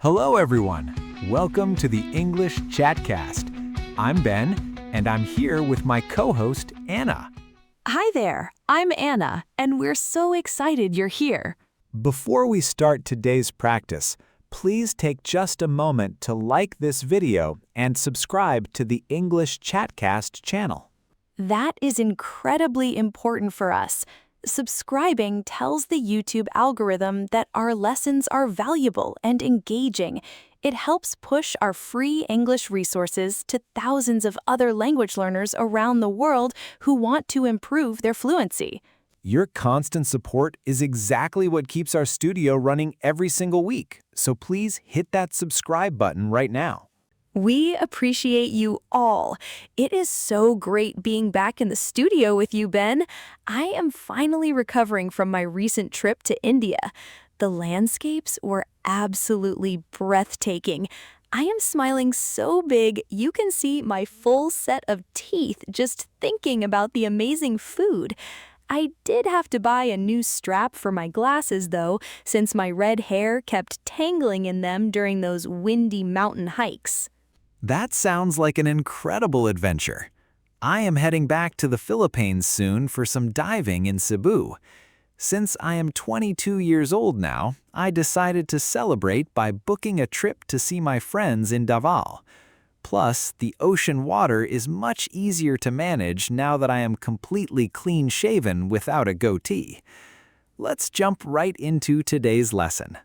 Hello, everyone. Welcome to the English Chatcast. I'm Ben, and I'm here with my co-host, Anna. Hi there, I'm Anna, and we're so excited you're here. Before we start today's practice, please take just a moment to like this video and subscribe to the English Chatcast channel. That is incredibly important for us. Subscribing tells the YouTube algorithm that our lessons are valuable and engaging. It helps push our free English resources to thousands of other language learners around the world who want to improve their fluency. Your constant support is exactly what keeps our studio running every single week, so please hit that subscribe button right now. We appreciate you all. It is so great being back in the studio with you, Ben. I am finally recovering from my recent trip to India. The landscapes were absolutely breathtaking. I am smiling so big you can see my full set of teeth just thinking about the amazing food. I did have to buy a new strap for my glasses, though, since my red hair kept tangling in them during those windy mountain hikes. That sounds like an incredible adventure. I am heading back to the Philippines soon for some diving in Cebu. Since I am 22 years old now, I decided to celebrate by booking a trip to see my friends in Davao. Plus, the ocean water is much easier to manage now that I am completely clean-shaven without a goatee. Let's jump right into today's lesson.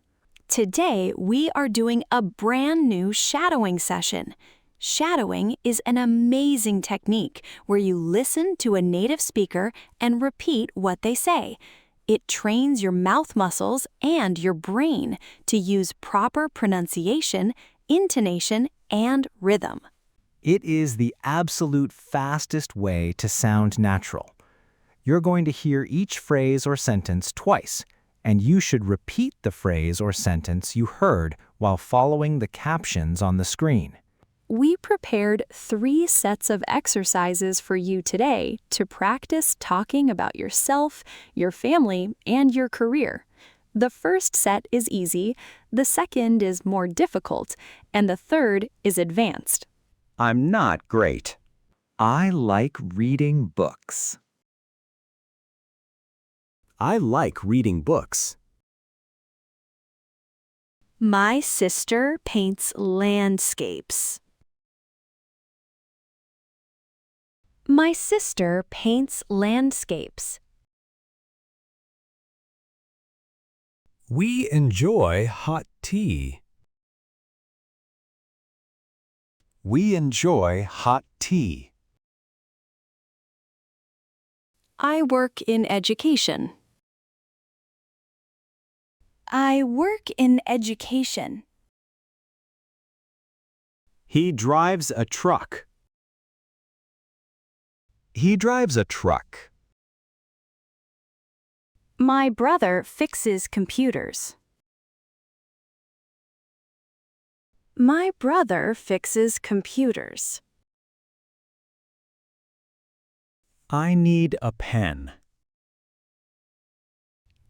Today, we are doing a brand new shadowing session. Shadowing is an amazing technique where you listen to a native speaker and repeat what they say. It trains your mouth muscles and your brain to use proper pronunciation, intonation, and rhythm. It is the absolute fastest way to sound natural. You're going to hear each phrase or sentence twice, and you should repeat the phrase or sentence you heard while following the captions on the screen. We prepared 3 sets of exercises for you today to practice talking about yourself, your family, and your career. The first set is easy, the second is more difficult, and the third is advanced. I'm not great. I like reading books. I like reading books. My sister paints landscapes. My sister paints landscapes. We enjoy hot tea. We enjoy hot tea. I work in education. I work in education. He drives a truck. He drives a truck. My brother fixes computers. My brother fixes computers. I need a pen.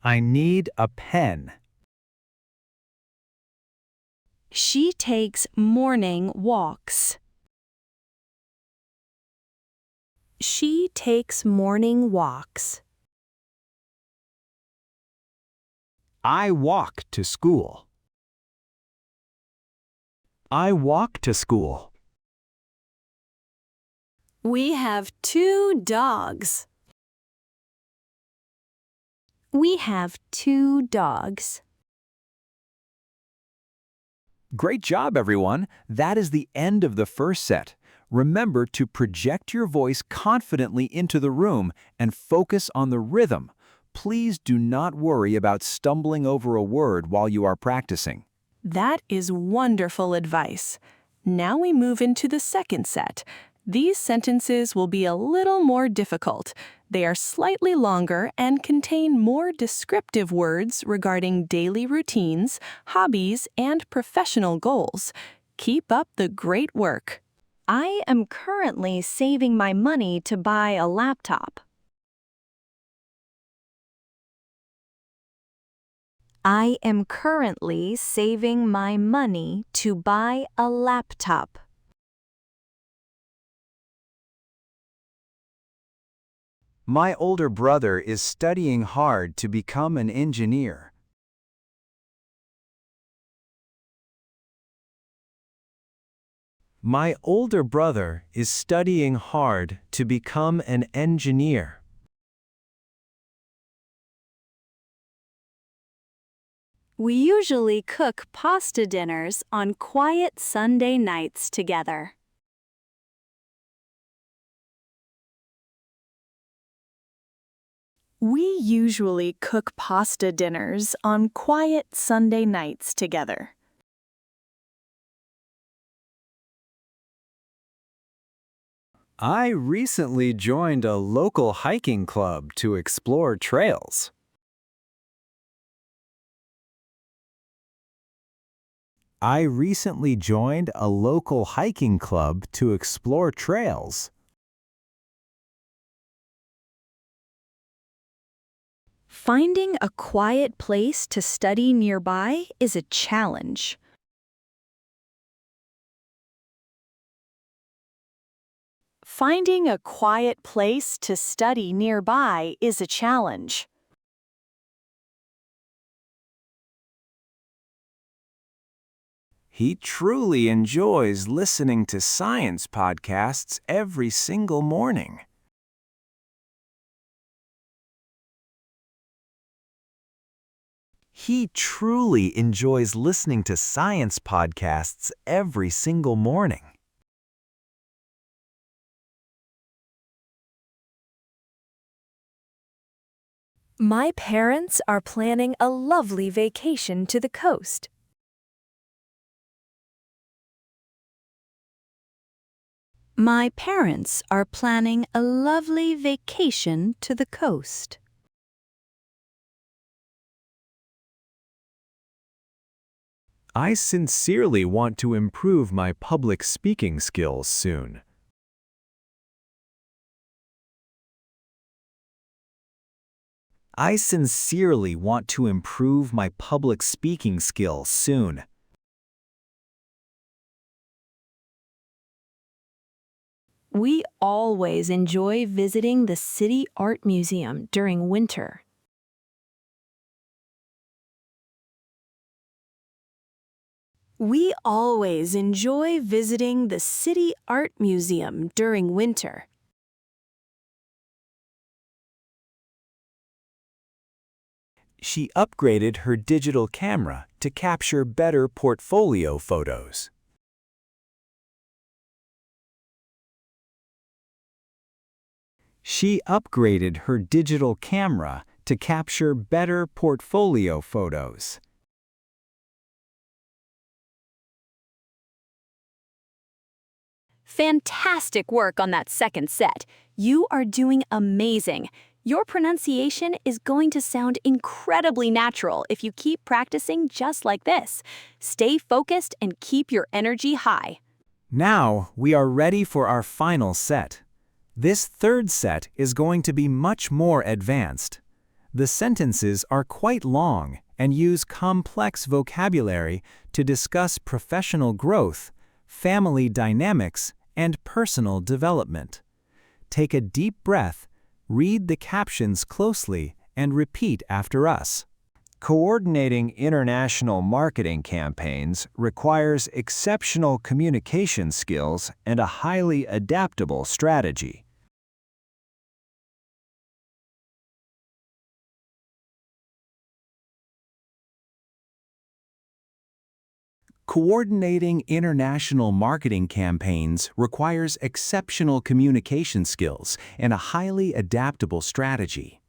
I need a pen. She takes morning walks. She takes morning walks. I walk to school. I walk to school. We have 2 dogs. We have 2 dogs. Great job, everyone. That is the end of the first set. Remember to project your voice confidently into the room and focus on the rhythm. Please do not worry about stumbling over a word while you are practicing. That is wonderful advice. Now we move into the second set. These sentences will be a little more difficult. They are slightly longer and contain more descriptive words regarding daily routines, hobbies, and professional goals. Keep up the great work. I am currently saving my money to buy a laptop. I am currently saving my money to buy a laptop. My older brother is studying hard to become an engineer. My older brother is studying hard to become an engineer. We usually cook pasta dinners on quiet Sunday nights together. We usually cook pasta dinners on quiet Sunday nights together. I recently joined a local hiking club to explore trails. I recently joined a local hiking club to explore trails. Finding a quiet place to study nearby is a challenge. Finding a quiet place to study nearby is a challenge. He truly enjoys listening to science podcasts every single morning. He truly enjoys listening to science podcasts every single morning. My parents are planning a lovely vacation to the coast. My parents are planning a lovely vacation to the coast. I sincerely want to improve my public speaking skills soon. I sincerely want to improve my public speaking skills soon. We always enjoy visiting the City Art Museum during winter. We always enjoy visiting the City Art Museum during winter. She upgraded her digital camera to capture better portfolio photos. She upgraded her digital camera to capture better portfolio photos. Fantastic work on that second set. You are doing amazing. Your pronunciation is going to sound incredibly natural if you keep practicing just like this. Stay focused and keep your energy high. Now we are ready for our final set. This third set is going to be much more advanced. The sentences are quite long and use complex vocabulary to discuss professional growth, family dynamics, and personal development. Take a deep breath, read the captions closely, and repeat after us. Coordinating international marketing campaigns requires exceptional communication skills and a highly adaptable strategy. Coordinating international marketing campaigns requires exceptional communication skills and a highly adaptable strategy.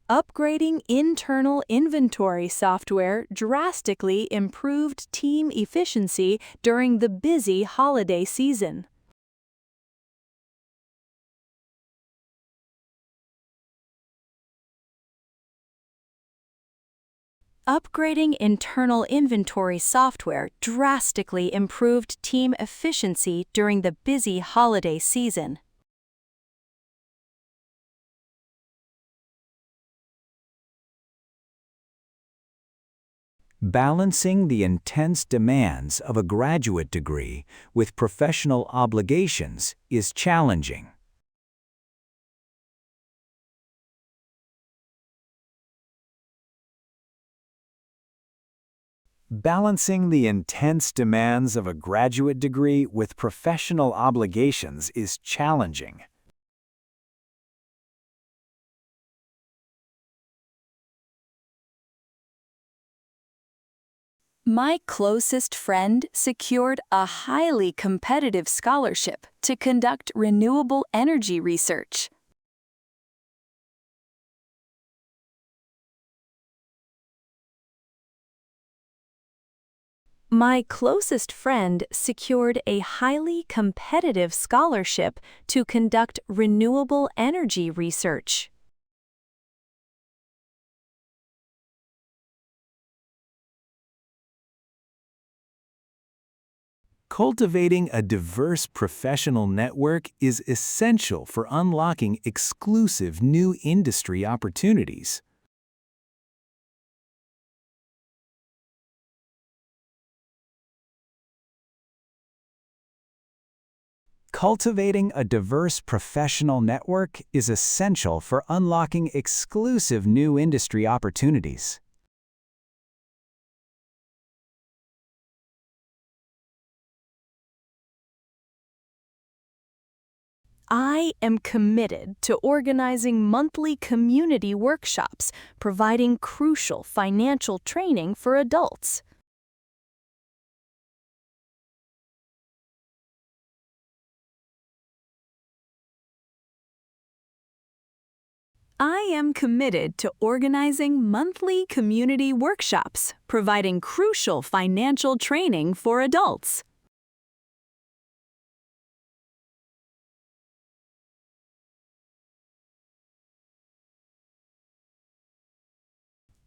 Upgrading internal inventory software drastically improved team efficiency during the busy holiday season. Upgrading internal inventory software drastically improved team efficiency during the busy holiday season. Balancing the intense demands of a graduate degree with professional obligations is challenging. Balancing the intense demands of a graduate degree with professional obligations is challenging. My closest friend secured a highly competitive scholarship to conduct renewable energy research. My closest friend secured a highly competitive scholarship to conduct renewable energy research. Cultivating a diverse professional network is essential for unlocking exclusive new industry opportunities. Cultivating a diverse professional network is essential for unlocking exclusive new industry opportunities. I am committed to organizing monthly community workshops, providing crucial financial training for adults. I am committed to organizing monthly community workshops, providing crucial financial training for adults.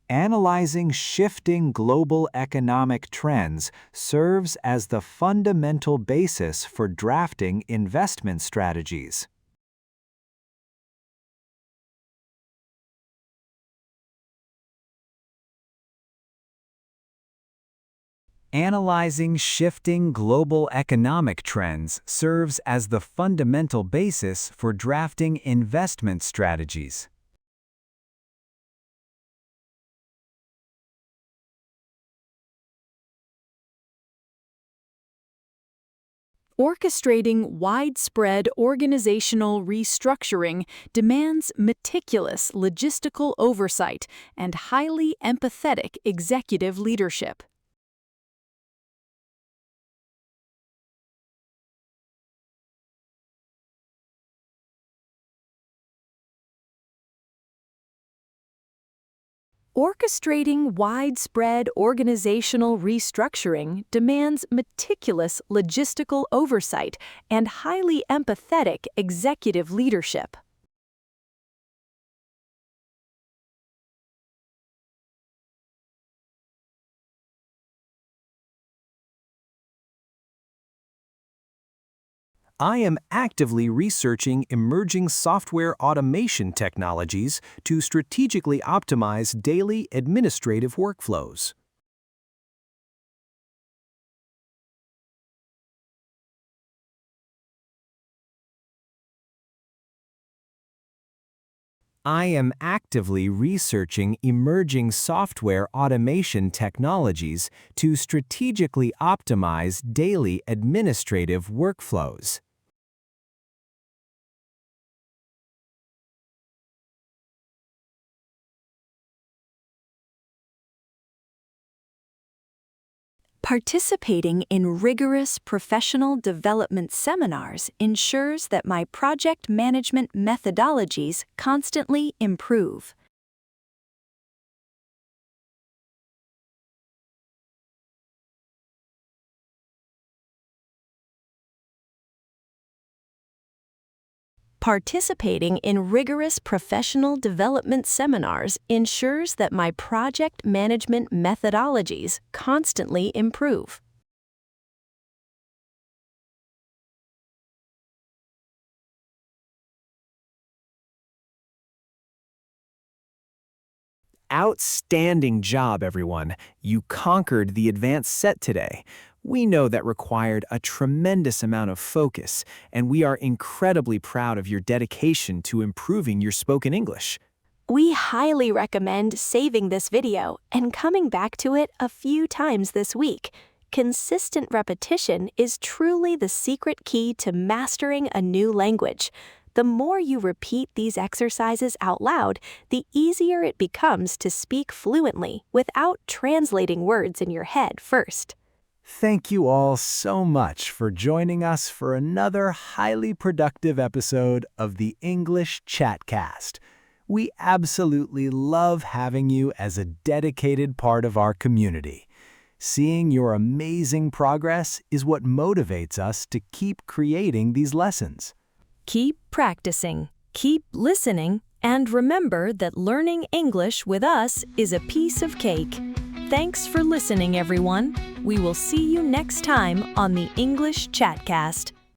Analyzing shifting global economic trends serves as the fundamental basis for drafting investment strategies. Analyzing shifting global economic trends serves as the fundamental basis for drafting investment strategies. Orchestrating widespread organizational restructuring demands meticulous logistical oversight and highly empathetic executive leadership. Orchestrating widespread organizational restructuring demands meticulous logistical oversight and highly empathetic executive leadership. I am actively researching emerging software automation technologies to strategically optimize daily administrative workflows. I am actively researching emerging software automation technologies to strategically optimize daily administrative workflows. Participating in rigorous professional development seminars ensures that my project management methodologies constantly improve. Participating in rigorous professional development seminars ensures that my project management methodologies constantly improve. Outstanding job, everyone. You conquered the advanced set today. We know that required a tremendous amount of focus, and we are incredibly proud of your dedication to improving your spoken English. We highly recommend saving this video and coming back to it a few times this week. Consistent repetition is truly the secret key to mastering a new language. The more you repeat these exercises out loud, the easier it becomes to speak fluently without translating words in your head first. Thank you all so much for joining us for another highly productive episode of the English Chatcast. We absolutely love having you as a dedicated part of our community. Seeing your amazing progress is what motivates us to keep creating these lessons. Keep practicing, keep listening, and remember that learning English with us is a piece of cake. Thanks for listening, everyone. We will see you next time on the English Chatcast.